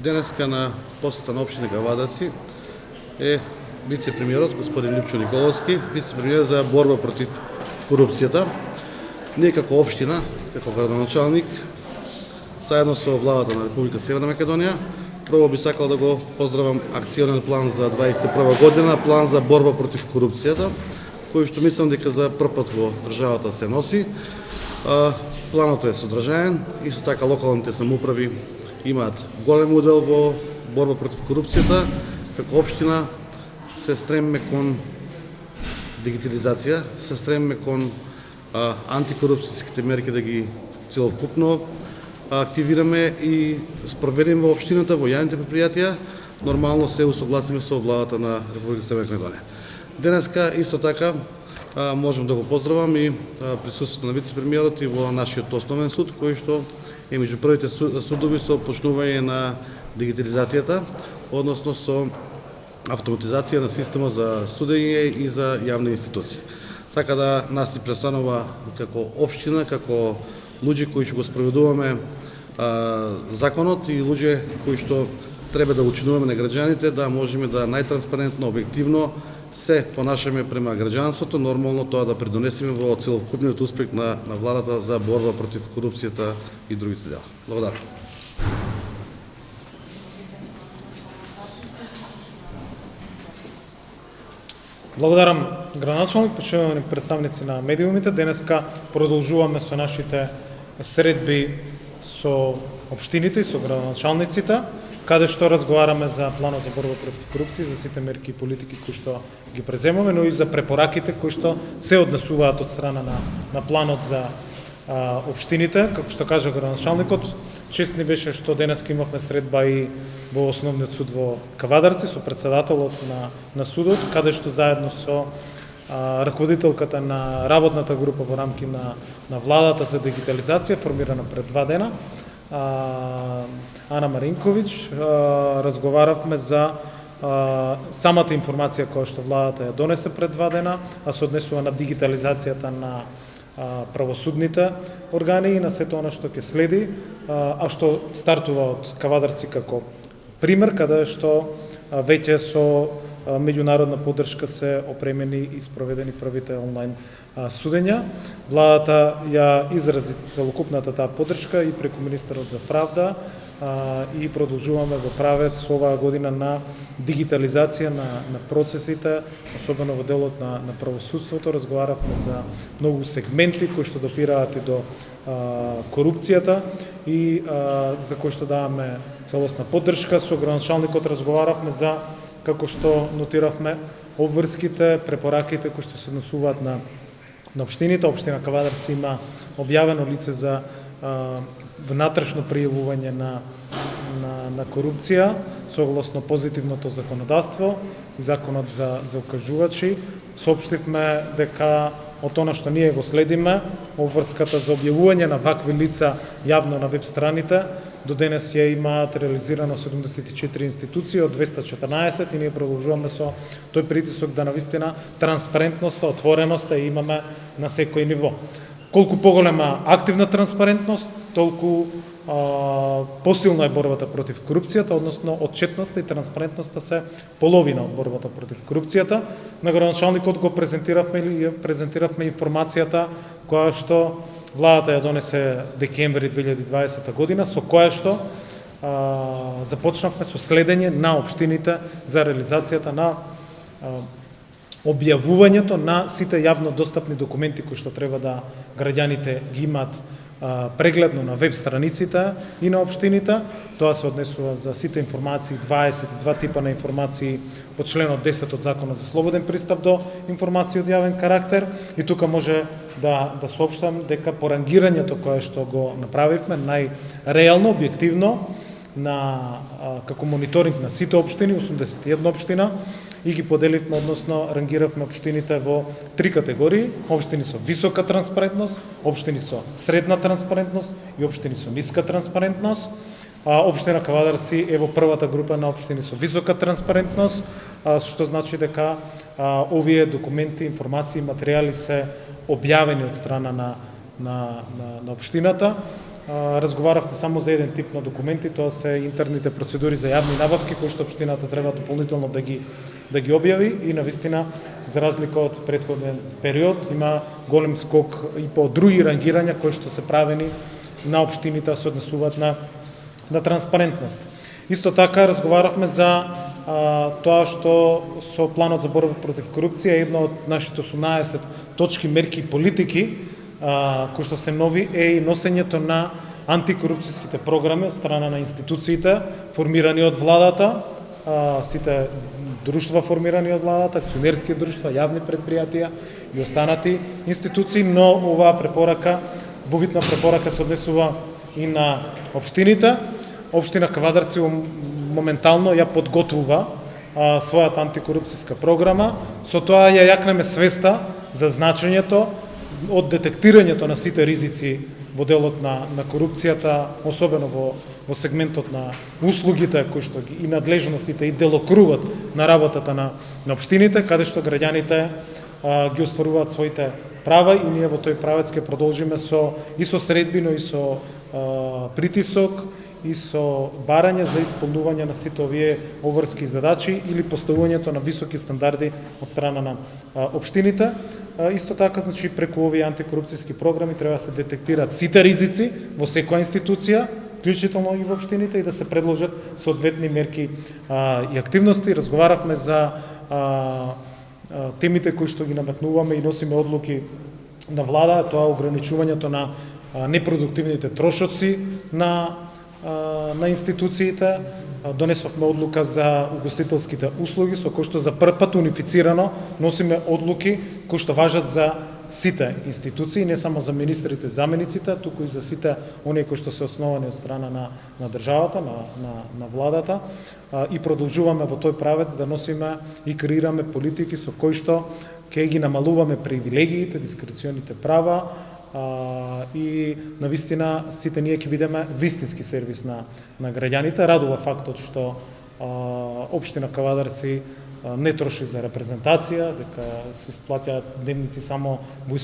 Денеска на посета на општина Кавадарци е вице-премиерот господин Липчо Николовски, вице-премиер за борба против корупцијата. Ние како општина, како градоначалник, заедно со владата на Република Северна Македонија, прво би сакал да го поздравам акционен план за 2021 година, план за борба против корупцијата, кој што мислам дека за прв пат во државата се носи. Планот е содржаен, исто така локалните самоуправи имаат голем удел во борба против корупцијата. Како општина се стремиме кон дигитализација, се стремиме кон антикорупцијските мерки да ги целокупно активираме и спроведеме во општината, во јавните предпријатија, нормално се усогласиме со владата на Република Северна Македонија. Денеска исто така можам да го поздравам и присуството на вице-премиерот и во нашиот основен суд, кој што е меѓу првите судови со почнување на дигитализацијата, односно со автоматизација на системот за судење и за јавни институции. Така да нас ни престанува како општина, како луѓе кои што го спроведуваме законот и луѓе кои што треба да учинуваме на граѓаните, да можеме да најтранспарентно, објективно се понашаме према граѓанството, нормално тоа да придонесеме во целокупниот успех на владата за борба против корупцијата и другите дела. Благодарам. Благодарам, градоначалник, почитувани представници на медиумите. Денеска продолжуваме со нашите средби со општините и со градоначалниците, каде што разговараме за планот за борба против корупција, за сите мерки и политики кои што ги преземаме, но и за препораките кои што се однесуваат од страна на планот за општините. Како што кажа градоначалникот, чест ни беше што денеска имавме средба и во основниот суд во Кавадарци со председателот на судот, каде што заедно со раководителката на работната група во рамки на владата за дигитализација, формирана пред 2 дена, Ана Маринковиќ, разговаравме за самата информација која што владата ја донесе пред 2 дена, а се однесува на дигитализацијата на правосудните органи и на сето она што ќе следи, а што стартува од Кавадарци како пример, каде што веќе со меѓународна поддршка се опремени и спроведени првите онлайн судења. Владата ја изрази целокупната таа поддршка и преку Министерот за правда и продолжуваме во правец оваа година на дигитализација на процесите, особено во делот на правосудството. Разговаравме за многу сегменти кои што допираат и до корупцијата и за кои што даваме целосна поддршка. Со градоначалникот разговаравме за, како што нотиравме, обврските, препораките кои што се однесуваат на општините. Општина Кавадарци има објавено лице за внатрешно пријавување на корупција согласно позитивното законодавство и законот за укажувачи. Соопштивме дека од она што ние го следиме, обврската за објавување на вакви лица јавно на веб страните, до денес ја имаат реализирано 74 институции од 214 и ние продолжуваме со тој притисок да навистина транспарентноста, отвореноста имаме на секој ниво. Колку поголема активна транспарентност, толку посилна е борбата против корупцијата, односно отчетноста и транспарентноста се половина од борбата против корупцијата. На градоначалникот го презентиравме информацијата која што владата ја донесе декември 2020 година, со која што започнавме со следење на општините за реализацијата на објавувањето на сите јавно достапни документи кои што треба да граѓаните ги имаат прегледно на веб страниците и на општините. Тоа се однесува за сите информации, 22 типа на информации по членот 10 од Законот за слободен пристап до информации од јавен карактер. И тука може да соопштам дека по рангирањето кое што го направивме најреално, објективно, како мониторинг на сите општини, 81 општина, и ги поделивме, односно рангиравме општините во 3 категории: општини со висока транспарентност, општини со средна транспарентност и општини со ниска транспарентност. Општина Кавадарци е во првата група на општини со висока транспарентност, што значи дека овие документи, информации, материјали се објавени од страна на општината разговаравме само за еден тип на документи, тоа се интерните процедури за јавни набавки, кои што општината треба дополнително да ги објави, и навистина, за разлика од претходен период, има голем скок и по други рангирања кои што се правени на општините, се однесуваат на транспарентност. Исто така разговаравме за тоа што со планот за борба против корупција, една од нашите 18 точки, мерки и политики кои што се нови, е и носењето на антикорупцијските програми од страна на институциите формирани од владата, сите друштва формирани од владата, акционерски друштва, јавни предпријатија и останати институции, но оваа препорака, во видна препорака, се однесува и на општините. Општина Кавадарци моментално ја подготвува својата антикорупцијска програма, со тоа ја јакнеме свеста за значењето од детектирањето на сите ризици во делот на корупцијата, особено во сегментот на услугите кои што и надлежностите и делокрувот на работата на општините, каде што граѓаните ги остваруваат своите права, и ние во тој правец ќе продолжиме со средби, но и со притисок и со барање за исполнување на сите овие обврски задачи или поставувањето на високи стандарди од страна на општините. Исто така, значи, преку овие антикорупцијски програми треба да се детектираат сите ризици во секоја институција, вклучително и во општините, и да се предложат соодветни мерки и активности. Разговаравме за темите кои што ги наметнуваме и носиме одлуки на влада, тоа ограничувањето на непродуктивните трошоци на институциите. Донесовме одлука за угостителските услуги, со кои што за прв пат унифицирано носиме одлуки кои што важат за сите институции, не само за министрите, замениците, туку и за сите оние кои што се основани од страна на државата, на владата, и продолжуваме во тој правец да носиме и креираме политики со кои што ќе ги намалуваме привилегиите, дискреционите права, и навистина сите ние ќе бидеме вистински сервис на граѓаните. Радува фактот што општина Кавадарци не троши за репрезентација, дека се исплаќаат дневници само во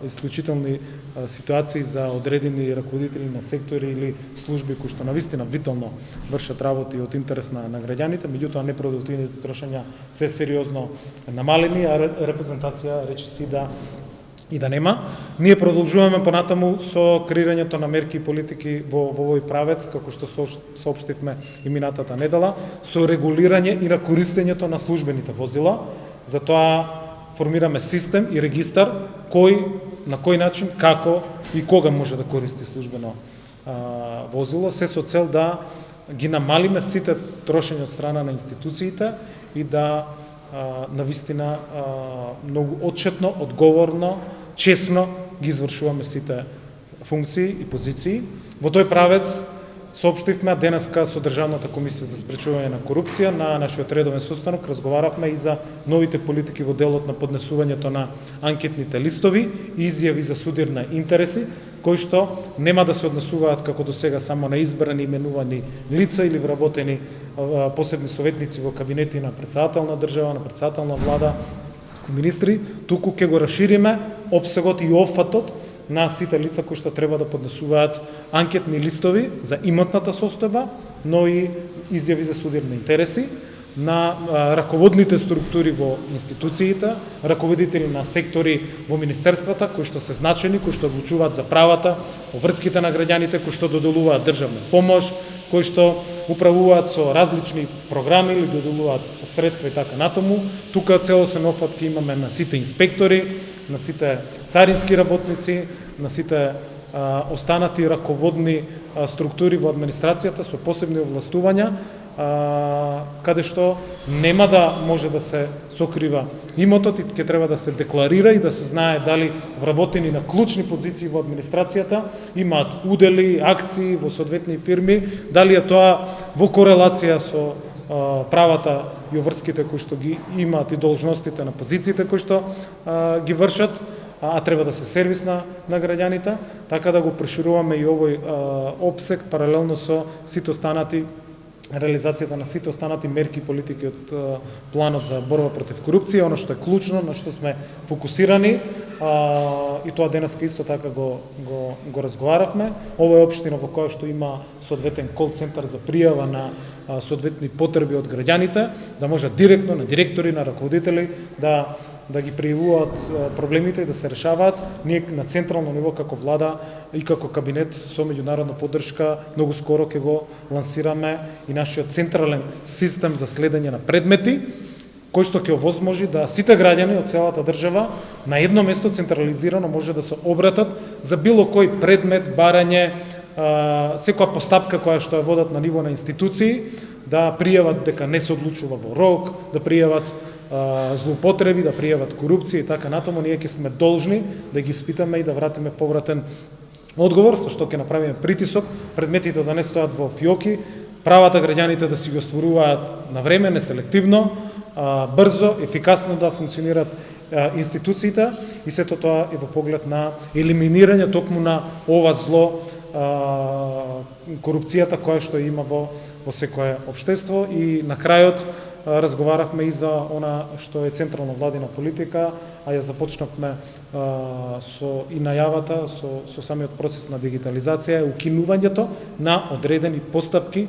исклучителни ситуации за одредени раководители на сектори или служби кои што навистина витално вршат работи од интерес на граѓаните, меѓутоа непродуктивните трошења се сериозно намалени, а репрезентација речиси да нема. Ние продолжуваме понатаму со креирањето на мерки и политики во овој правец, како што соопштивме и минатата недела, со регулирање и на користењето на службените возила. Затоа формираме систем и регистар на кој начин, како и кога може да користи службено возило, се со цел да ги намалиме сите трошења од страна на институциите и да навистина многу отчетно, одговорно, честно ги извршуваме сите функции и позиции. Во тој правец соопштивме денеска со Државната комисија за спречување на корупција на нашиот редовен состанок, разговаравме и за новите политики во делот на поднесувањето на анкетните листови и изјави за судирни интереси, кои што нема да се однесуваат како до сега само на избрани именувани лица или вработени посебни советници во кабинети на председател на држава, на председател на влада, министри, туку ќе го расшириме опсегот и опфатот на сите лица кои што треба да поднесуваат анкетни листови за имотната состојба, но и изјави за судирни интереси, на раководните структури во институциите, раководители на сектори во министерствата, кои што се значени, кои што одлучуваат за правата, обврските на граѓаните, кои што доделуваат државна помош, кои што управуваат со различни програми или доделуваат средства и така натаму. Тука целосен опфат ќе имаме на сите инспектори, на сите царински работници, на сите останати раководни структури во администрацијата со посебни овластувања, каде што нема да може да се сокрива имотот и ќе треба да се декларира и да се знае дали вработени на клучни позиции во администрацијата имаат удели, акции во соодветни фирми, дали е тоа во корелација со правата и обврските кои што ги имаат и должностите на позициите кои што ги вршат, а треба да се сервис на граѓаните, така да го прошируваме и овој опсек паралелно со сите останати реализацијата на сите останати мерки и политики од планот за борба против корупција, оно што е клучно, на што сме фокусирани, и тоа денеска исто така го разговаравме. Ова е општина во која што има соодветен кол центар за пријава на соодветни потреби од граѓаните, да може директно на директори, на раководители да ги пријавуваат проблемите и да се решаваат. Ние на централно ниво како влада и како кабинет со меѓународна поддршка многу скоро ќе го лансираме и нашиот централен систем за следење на предмети, кој што ќе овозможи да сите граѓани од целата држава на едно место централизирано може да се обратат за било кој предмет, барање, секоја постапка која што ја водат на ниво на институции, да пријават дека не се одлучува во рок, да пријават злоупотреби, да пријават корупција и така натаму. Ние ќе сме должни да ги испитаме и да вратиме повратен одговор, со што ќе направиме притисок, предметите да не стојат во фиоки, правата граѓаните да си ги остваруваат на време, неселективно, брзо, ефикасно да функционираат институциите и сето тоа е во поглед на елиминирање токму на ова зло, корупцијата која што има во секое општество. И на крајот разговаравме и за она што е централна владина политика, а ја започнавме и најавата со самиот процес на дигитализација, е укинувањето на одредени постапки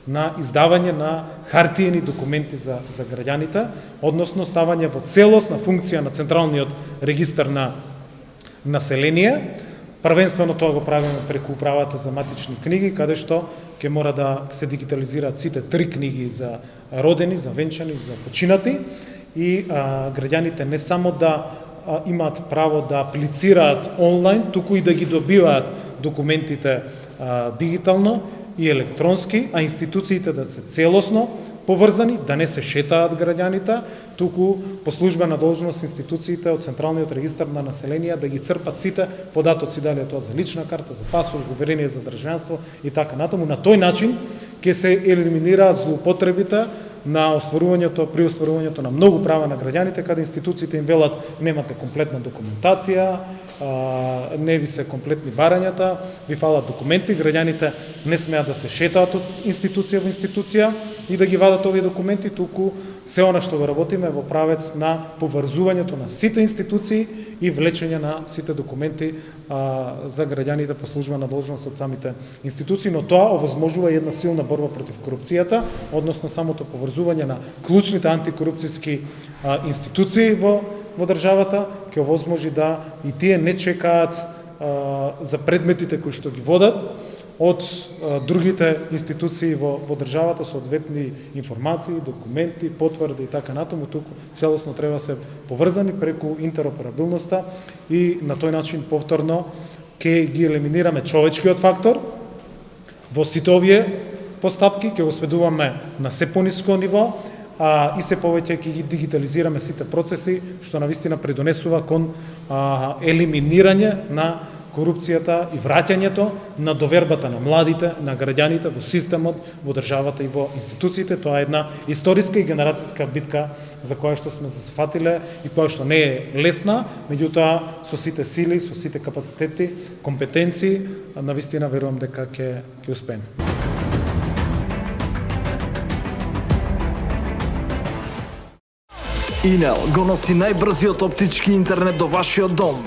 на издавање на хартиени документи за граѓаните, односно ставање во целосна функција на Централниот регистар на население. Првенствено тоа го правиме преку управата за матични книги, каде што ќе мора да се дигитализираат сите 3 книги за родени, за венчани, за починати, и граѓаните не само да имаат право да аплицираат онлайн, туку и да ги добиваат документите дигитално и електронски, а институциите да се целосно поврзани, да не се шетаат граѓаните, туку по службена должност институциите од Централниот регистар на население да ги црпат сите податоци, дали е тоа за лична карта, за пасош, уверение за државјанство и така натаму. На тој начин ќе се елиминираат злоупотребите при остварувањето на многу права на граѓаните, каде институциите им велат немате комплетна документација, не ви се комплетни барањата, ви фалат документи, граѓаните не смеат да се шетаат од институција во институција и да ги вадат овие документи, туку се она што го работиме во правец на поврзувањето на сите институции и влечење на сите документи за граѓаните по службена должност од самите институции, но тоа овозможува една силна борба против корупцијата, односно самото поврзување на клучните антикорупцијски институции во државата ќе овозможи да и тие не чекаат за предметите кои што ги водат од другите институции во државата, соодветни информации, документи, потврди и така натаму, туку целосно треба да се поврзани преку интероперабилноста и на тој начин повторно ќе ги елиминираме човечкиот фактор во сите овие постапки, ќе го сведуваме на се пониско ниво, и се повеќе ќе ги дигитализираме сите процеси, што навистина придонесува кон елиминирање на корупцијата и враќањето на довербата на младите, на граѓаните во системот, во државата и во институциите. Тоа е една историска и генерацијска битка за која што сме се сфатиле и која што не е лесна, меѓутоа со сите сили, со сите капацитети, компетенции, навистина верувам дека ќе успееме. Инел го носи најбрзиот оптички интернет до вашиот дом.